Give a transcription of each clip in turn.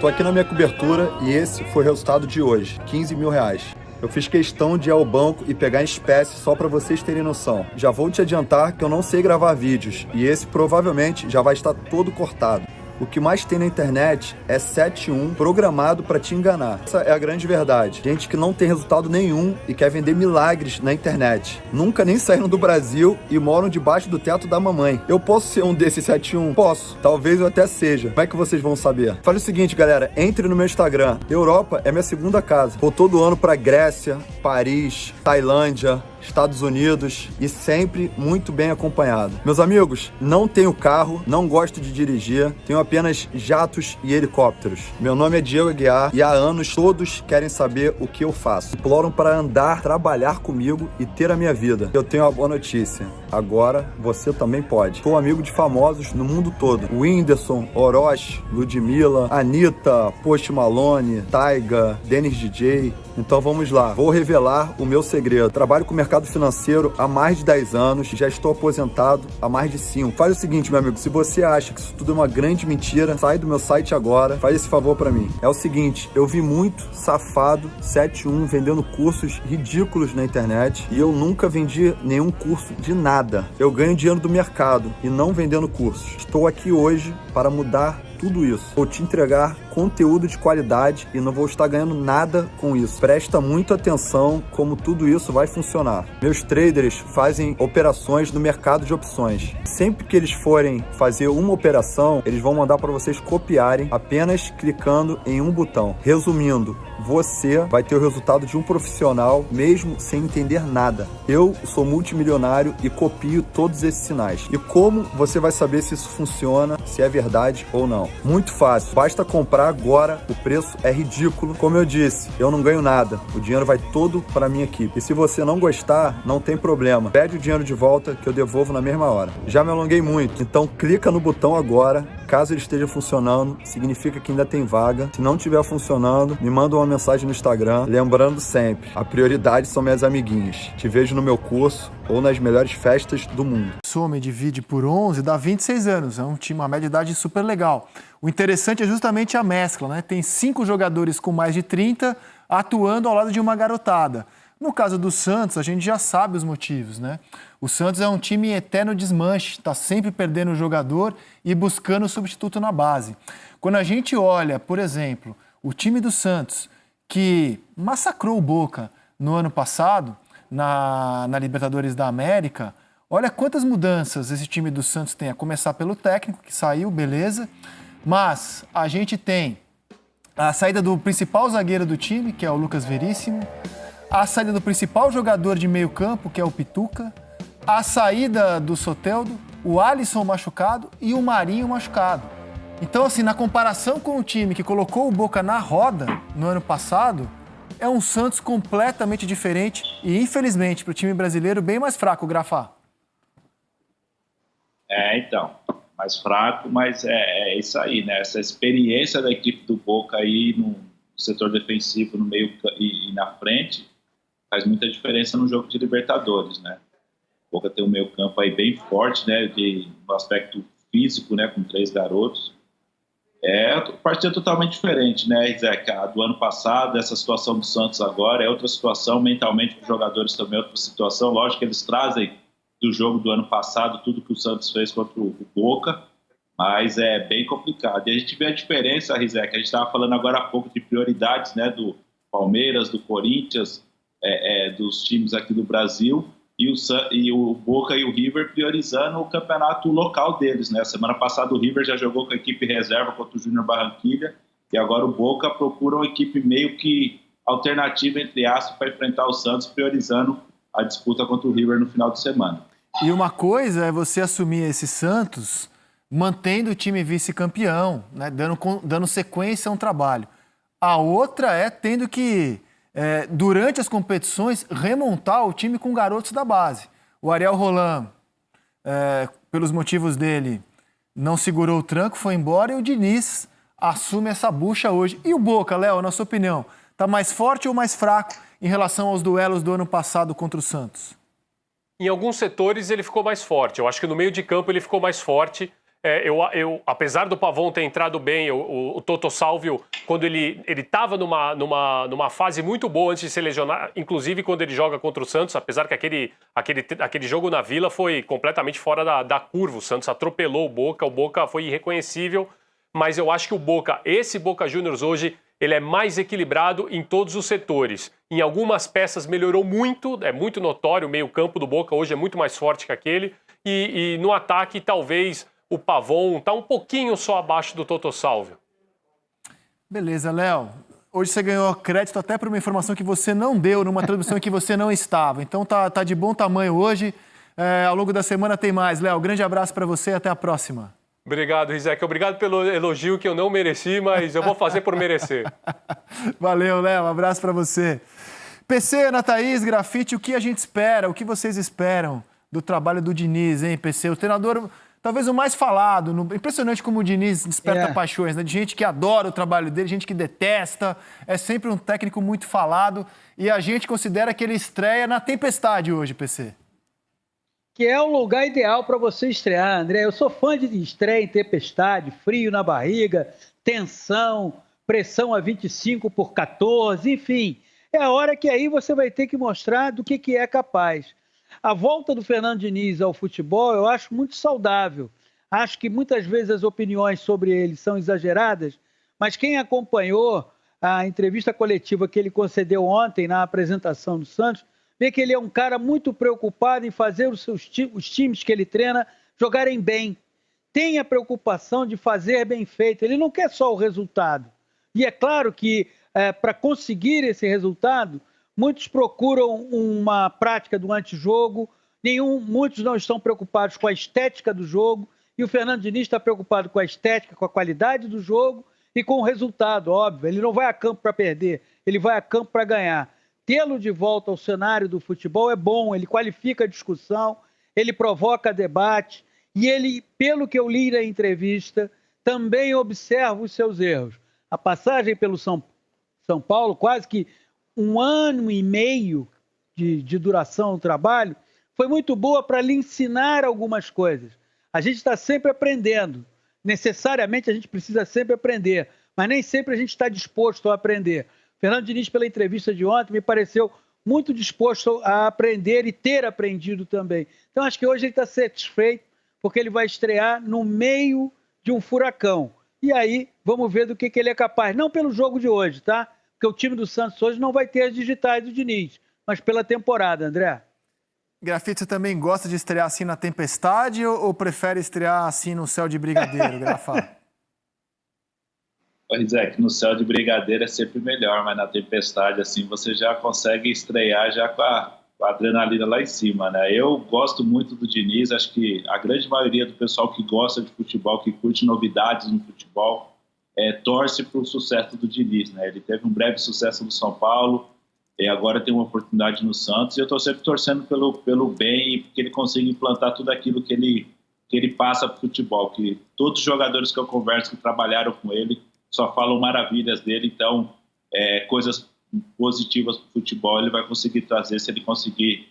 Tô aqui na minha cobertura e esse foi o resultado de hoje, R$15 mil. Eu fiz questão de ir ao banco e pegar em espécie só para vocês terem noção. Já vou te adiantar que eu não sei gravar vídeos e esse provavelmente já vai estar todo cortado. O que mais tem na internet é 7-1 programado para te enganar. Essa é a grande verdade. Gente que não tem resultado nenhum e quer vender milagres na internet. Nunca nem saíram do Brasil e moram debaixo do teto da mamãe. Eu posso ser um desses 7-1? Posso. Talvez eu até seja. Como é que vocês vão saber? Fale o seguinte, galera. Entre no meu Instagram. Europa é minha segunda casa. Vou todo ano para Grécia, Paris, Tailândia, Estados Unidos e sempre muito bem acompanhado. Meus amigos, não tenho carro, não gosto de dirigir, tenho apenas jatos e helicópteros. Meu nome é Diego Aguiar e há anos todos querem saber o que eu faço. Imploram para andar, trabalhar comigo e ter a minha vida. Eu tenho uma boa notícia. Agora você também pode. Sou amigo de famosos no mundo todo. Whindersson, Orochi, Ludmilla, Anitta, Post Malone, Taiga, Dennis DJ. Então vamos lá, vou revelar o meu segredo. Trabalho com o mercado financeiro há mais de 10 anos, já estou aposentado há mais de 5. Faz o seguinte, meu amigo, se você acha que isso tudo é uma grande mentira, sai do meu site agora, faz esse favor pra mim. É o seguinte, eu vi muito safado 7-1 vendendo cursos ridículos na internet e eu nunca vendi nenhum curso de nada. Eu ganho dinheiro do mercado e não vendendo cursos. Estou aqui hoje para mudar tudo isso. Vou te entregar conteúdo de qualidade e não vou estar ganhando nada com isso. Presta muita atenção como tudo isso vai funcionar. Meus traders fazem operações no mercado de opções. Sempre que eles forem fazer uma operação, eles vão mandar para vocês copiarem apenas clicando em um botão. Resumindo, você vai ter o resultado de um profissional mesmo sem entender nada. Eu sou multimilionário e copio todos esses sinais. E como você vai saber se isso funciona, se é verdade ou não? Muito fácil, basta comprar agora, o preço é ridículo. Como eu disse, eu não ganho nada, o dinheiro vai todo para minha equipe. E se você não gostar, não tem problema. Pede o dinheiro de volta que eu devolvo na mesma hora. Já me alonguei muito, então clica no botão agora. Caso ele esteja funcionando, significa que ainda tem vaga. Se não estiver funcionando, me manda uma mensagem no Instagram. Lembrando sempre, a prioridade são minhas amiguinhas. Te vejo no meu curso ou nas melhores festas do mundo. Some, divide por 11, dá 26 anos. É um time, uma média de idade super legal. O interessante é justamente a mescla, né? Tem 5 jogadores com mais de 30 atuando ao lado de uma garotada. No caso do Santos, a gente já sabe os motivos, né? O Santos é um time em eterno desmanche, está sempre perdendo o jogador e buscando substituto na base. Quando a gente olha, por exemplo, o time do Santos, que massacrou o Boca no ano passado, na Libertadores da América, olha quantas mudanças esse time do Santos tem, a começar pelo técnico, que saiu, beleza, mas a gente tem a saída do principal zagueiro do time, que é o Lucas Veríssimo, a saída do principal jogador de meio campo, que é o Pituca, a saída do Soteldo, o Alisson machucado e o Marinho machucado. Então, assim, na comparação com o time que colocou o Boca na roda no ano passado, é um Santos completamente diferente e, infelizmente, para o time brasileiro, bem mais fraco, Grafá. Então, mais fraco, mas é isso aí, né? Essa experiência da equipe do Boca aí no setor defensivo, no meio e na frente, faz muita diferença no jogo de Libertadores, né? O Boca tem um meio campo aí bem forte, né? No aspecto físico, né? Com 3 garotos. É partida totalmente diferente, né, Isaac? A do ano passado, essa situação do Santos agora é outra situação, mentalmente para os jogadores também é outra situação. Lógico que eles trazem do jogo do ano passado tudo que o Santos fez contra o Boca, mas é bem complicado. E a gente vê a diferença, Isaac, a gente estava falando agora há pouco de prioridades, né, do Palmeiras, do Corinthians, dos times aqui do Brasil, e o Boca e o River priorizando o campeonato local deles, né? Semana passada o River já jogou com a equipe reserva contra o Júnior Barranquilla e agora o Boca procura uma equipe meio que alternativa, entre aspas, para enfrentar o Santos, priorizando a disputa contra o River no final de semana. E uma coisa é você assumir esse Santos mantendo o time vice-campeão, né? Dando sequência a um trabalho. A outra é tendo que durante as competições, remontar o time com garotos da base. O Ariel Roland, pelos motivos dele, não segurou o tranco, foi embora, e o Diniz assume essa bucha hoje. E o Boca, Léo, na sua opinião, está mais forte ou mais fraco em relação aos duelos do ano passado contra o Santos? Em alguns setores ele ficou mais forte. Eu acho que no meio de campo ele ficou mais forte. Apesar do Pavon ter entrado bem, o Toto Salvio, quando ele estava numa fase muito boa antes de se lesionar, inclusive quando ele joga contra o Santos, apesar que aquele jogo na Vila foi completamente fora da curva, o Santos atropelou o Boca foi irreconhecível, mas eu acho que esse Boca Juniors hoje, ele é mais equilibrado em todos os setores. Em algumas peças melhorou muito, é muito notório, o meio-campo do Boca hoje é muito mais forte que aquele, e no ataque talvez o Pavon está um pouquinho só abaixo do Toto Salvio. Beleza, Léo. Hoje você ganhou crédito até por uma informação que você não deu numa transmissão em que você não estava. Então tá de bom tamanho hoje. Ao longo da semana tem mais. Léo, grande abraço para você e até a próxima. Obrigado, Rizek. Obrigado pelo elogio que eu não mereci, mas eu vou fazer por merecer. Valeu, Léo. Um abraço para você. PC, Ana Thaís, Grafite, o que a gente espera? O que vocês esperam do trabalho do Diniz, hein, PC? O treinador... Talvez o mais falado. Impressionante como o Diniz desperta paixões, né? De gente que adora o trabalho dele, gente que detesta. É sempre um técnico muito falado. E a gente considera que ele estreia na tempestade hoje, PC. Que é o lugar ideal para você estrear, André. Eu sou fã de estreia em tempestade, frio na barriga, tensão, pressão a 25/14, enfim. É a hora que aí você vai ter que mostrar do que é capaz. A volta do Fernando Diniz ao futebol eu acho muito saudável. Acho que muitas vezes as opiniões sobre ele são exageradas, mas quem acompanhou a entrevista coletiva que ele concedeu ontem na apresentação do Santos, vê que ele é um cara muito preocupado em fazer os times que ele treina jogarem bem. Tem a preocupação de fazer bem feito. Ele não quer só o resultado. E é claro que para conseguir esse resultado, muitos procuram uma prática do antijogo, muitos não estão preocupados com a estética do jogo, e o Fernando Diniz está preocupado com a estética, com a qualidade do jogo e com o resultado, óbvio. Ele não vai a campo para perder, ele vai a campo para ganhar. Tê-lo de volta ao cenário do futebol é bom, ele qualifica a discussão, ele provoca debate, e ele, pelo que eu li na entrevista, também observa os seus erros. A passagem pelo São Paulo, quase que 1 ano e meio de duração do trabalho, foi muito boa para lhe ensinar algumas coisas. A gente está sempre aprendendo. Necessariamente a gente precisa sempre aprender, mas nem sempre a gente está disposto a aprender. Fernando Diniz, pela entrevista de ontem, me pareceu muito disposto a aprender e ter aprendido também. Então acho que hoje ele está satisfeito, porque ele vai estrear no meio de um furacão. E aí vamos ver do que ele é capaz. Não pelo jogo de hoje, tá? Porque o time do Santos hoje não vai ter as digitais do Diniz, mas pela temporada, André. Grafite, você também gosta de estrear assim na tempestade ou prefere estrear assim no céu de brigadeiro, Grafa? Pois é, que no céu de brigadeiro é sempre melhor, mas na tempestade assim você já consegue estrear já com a adrenalina lá em cima, né? Eu gosto muito do Diniz, acho que a grande maioria do pessoal que gosta de futebol, que curte novidades no futebol, torce para o sucesso do Diniz, né? Ele teve um breve sucesso no São Paulo e agora tem uma oportunidade no Santos, e eu estou sempre torcendo pelo bem e que ele consiga implantar tudo aquilo que ele passa para o futebol, que todos os jogadores que eu converso que trabalharam com ele só falam maravilhas dele, então coisas positivas para o futebol ele vai conseguir trazer se ele conseguir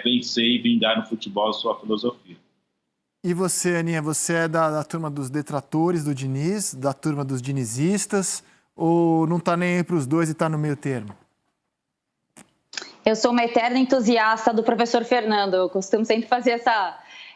vencer e vingar no futebol a sua filosofia. E você, Aninha, você é da turma dos detratores do Diniz, da turma dos dinizistas, ou não está nem para os dois e está no meio termo? Eu sou uma eterna entusiasta do professor Fernando. Eu costumo sempre fazer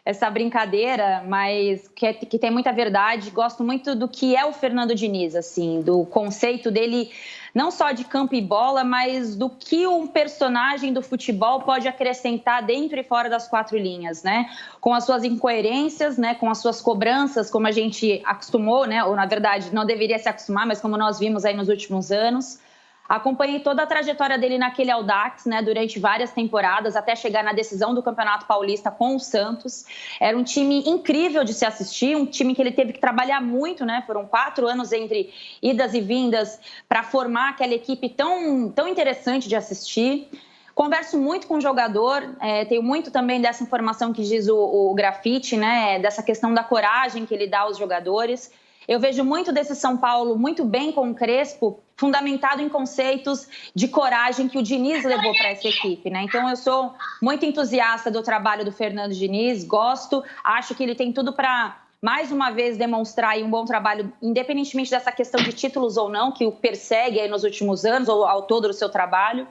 essa brincadeira, mas que tem muita verdade. Gosto muito do que é o Fernando Diniz, assim, do conceito dele, não só de campo e bola, mas do que um personagem do futebol pode acrescentar dentro e fora das 4 linhas, né? Com as suas incoerências, né? Com as suas cobranças, como a gente acostumou, né? Ou, na verdade, não deveria se acostumar, mas como nós vimos aí nos últimos anos. Acompanhei toda a trajetória dele naquele Audax, né, durante várias temporadas, até chegar na decisão do Campeonato Paulista com o Santos. Era um time incrível de se assistir, um time que ele teve que trabalhar muito, né? Foram 4 anos entre idas e vindas para formar aquela equipe tão interessante de assistir. Converso muito com o jogador, tenho muito também dessa informação que diz o Grafite, né, dessa questão da coragem que ele dá aos jogadores. Eu vejo muito desse São Paulo muito bem com o Crespo, fundamentado em conceitos de coragem que o Diniz levou para essa equipe, né? Então eu sou muito entusiasta do trabalho do Fernando Diniz, gosto, acho que ele tem tudo para mais uma vez demonstrar aí um bom trabalho, independentemente dessa questão de títulos ou não, que o persegue aí nos últimos anos, ou ao todo do seu trabalho.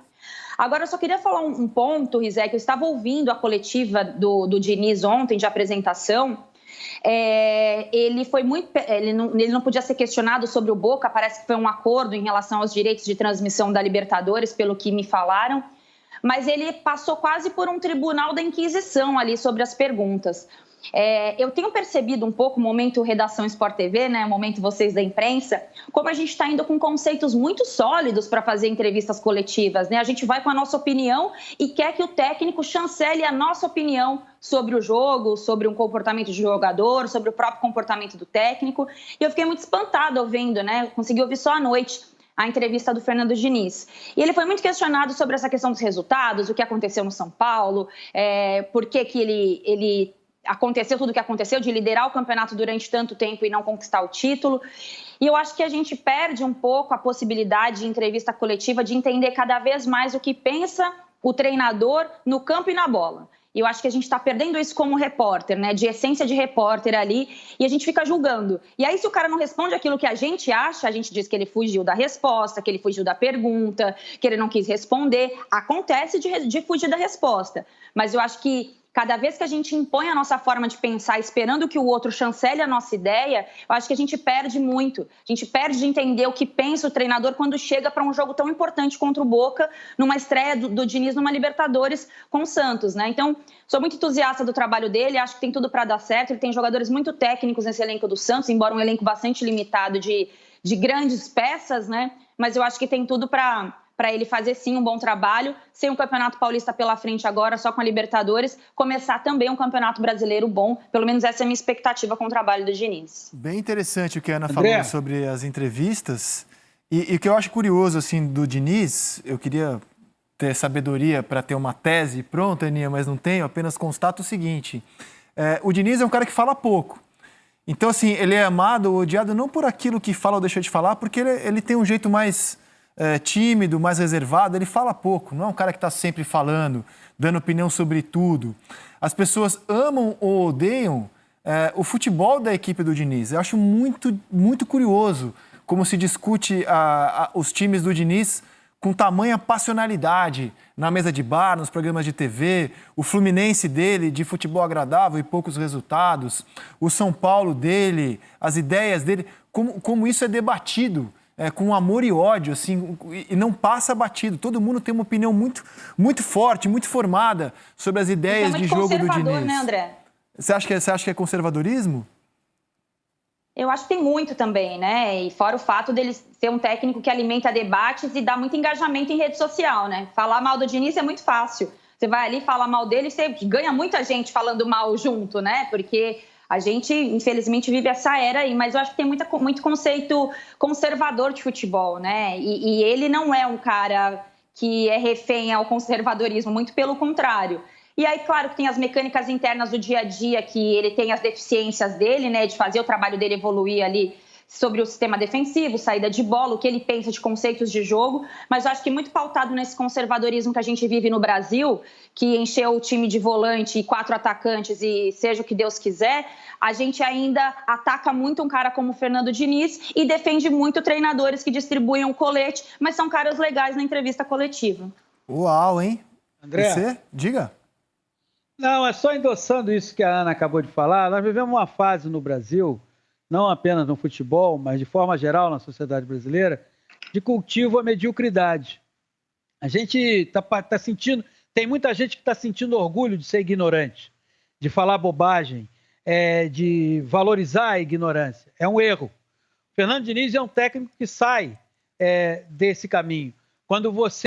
Agora, eu só queria falar um ponto, Rizek, eu estava ouvindo a coletiva do Diniz ontem, de apresentação. Ele não podia ser questionado sobre o Boca, parece que foi um acordo em relação aos direitos de transmissão da Libertadores, pelo que me falaram, mas ele passou quase por um tribunal da Inquisição ali sobre as perguntas. Eu tenho percebido um pouco, momento Redação Sport TV, né, momento vocês da imprensa, como a gente está indo com conceitos muito sólidos para fazer entrevistas coletivas, né? A gente vai com a nossa opinião e quer que o técnico chancele a nossa opinião sobre o jogo, sobre um comportamento de jogador, sobre o próprio comportamento do técnico. E eu fiquei muito espantada ouvindo, né? Consegui ouvir só à noite a entrevista do Fernando Diniz. E ele foi muito questionado sobre essa questão dos resultados, o que aconteceu no São Paulo, por que ele aconteceu tudo o que aconteceu, de liderar o campeonato durante tanto tempo e não conquistar o título. E eu acho que a gente perde um pouco a possibilidade de entrevista coletiva, de entender cada vez mais o que pensa o treinador no campo e na bola. E eu acho que a gente está perdendo isso como repórter, né? De essência de repórter ali, e a gente fica julgando. E aí, se o cara não responde aquilo que a gente acha, a gente diz que ele fugiu da resposta, que ele fugiu da pergunta, que ele não quis responder. Acontece de fugir da resposta. Mas eu acho que cada vez que a gente impõe a nossa forma de pensar, esperando que o outro chancele a nossa ideia, eu acho que a gente perde muito. A gente perde de entender o que pensa o treinador quando chega para um jogo tão importante contra o Boca, numa estreia do Diniz numa Libertadores com o Santos, né? Então, sou muito entusiasta do trabalho dele, acho que tem tudo para dar certo. Ele tem jogadores muito técnicos nesse elenco do Santos, embora um elenco bastante limitado de grandes peças, né? Mas eu acho que tem tudo para ele fazer, sim, um bom trabalho, sem um Campeonato Paulista pela frente agora, só com a Libertadores, começar também um Campeonato Brasileiro bom. Pelo menos essa é a minha expectativa com o trabalho do Diniz. Bem interessante o que a Ana falou sobre as entrevistas. E o que eu acho curioso, assim, do Diniz, eu queria ter sabedoria para ter uma tese pronta, Aninha, mas não tenho, apenas constato o seguinte. O Diniz é um cara que fala pouco. Então, assim, ele é amado ou odiado não por aquilo que fala ou deixa de falar, porque ele tem um jeito mais tímido, mais reservado, ele fala pouco, não é um cara que está sempre falando, dando opinião sobre tudo. As pessoas amam ou odeiam o futebol da equipe do Diniz. Eu acho muito, muito curioso como se discute os times do Diniz com tamanha passionalidade na mesa de bar, nos programas de TV, o Fluminense dele de futebol agradável e poucos resultados, o São Paulo dele, as ideias dele, como isso é debatido. Com amor e ódio, assim, e não passa batido. Todo mundo tem uma opinião muito, muito forte, muito formada sobre as ideias de jogo do Diniz. Né, André? Você acha que é conservadorismo? Eu acho que tem muito também, né? E fora o fato dele ser um técnico que alimenta debates e dá muito engajamento em rede social, né? Falar mal do Diniz é muito fácil. Você vai ali falar mal dele, você ganha muita gente falando mal junto, né? Porque a gente, infelizmente, vive essa era aí, mas eu acho que tem muito conceito conservador de futebol, né? E ele não é um cara que é refém ao conservadorismo, muito pelo contrário. E aí, claro que tem as mecânicas internas do dia a dia, que ele tem as deficiências dele, né? De fazer o trabalho dele evoluir ali sobre o sistema defensivo, saída de bola, o que ele pensa de conceitos de jogo, mas eu acho que muito pautado nesse conservadorismo que a gente vive no Brasil, que encheu o time de volante e 4 atacantes e seja o que Deus quiser, a gente ainda ataca muito um cara como o Fernando Diniz e defende muito treinadores que distribuem o colete, mas são caras legais na entrevista coletiva. Uau, hein? André? Você? Diga. Não, é só endossando isso que a Ana acabou de falar. Nós vivemos uma fase no Brasil, não apenas no futebol, mas de forma geral na sociedade brasileira, de cultivo à mediocridade. A gente tá sentindo, tem muita gente que está sentindo orgulho de ser ignorante, de falar bobagem, de valorizar a ignorância. É um erro. O Fernando Diniz é um técnico que sai desse caminho. Quando você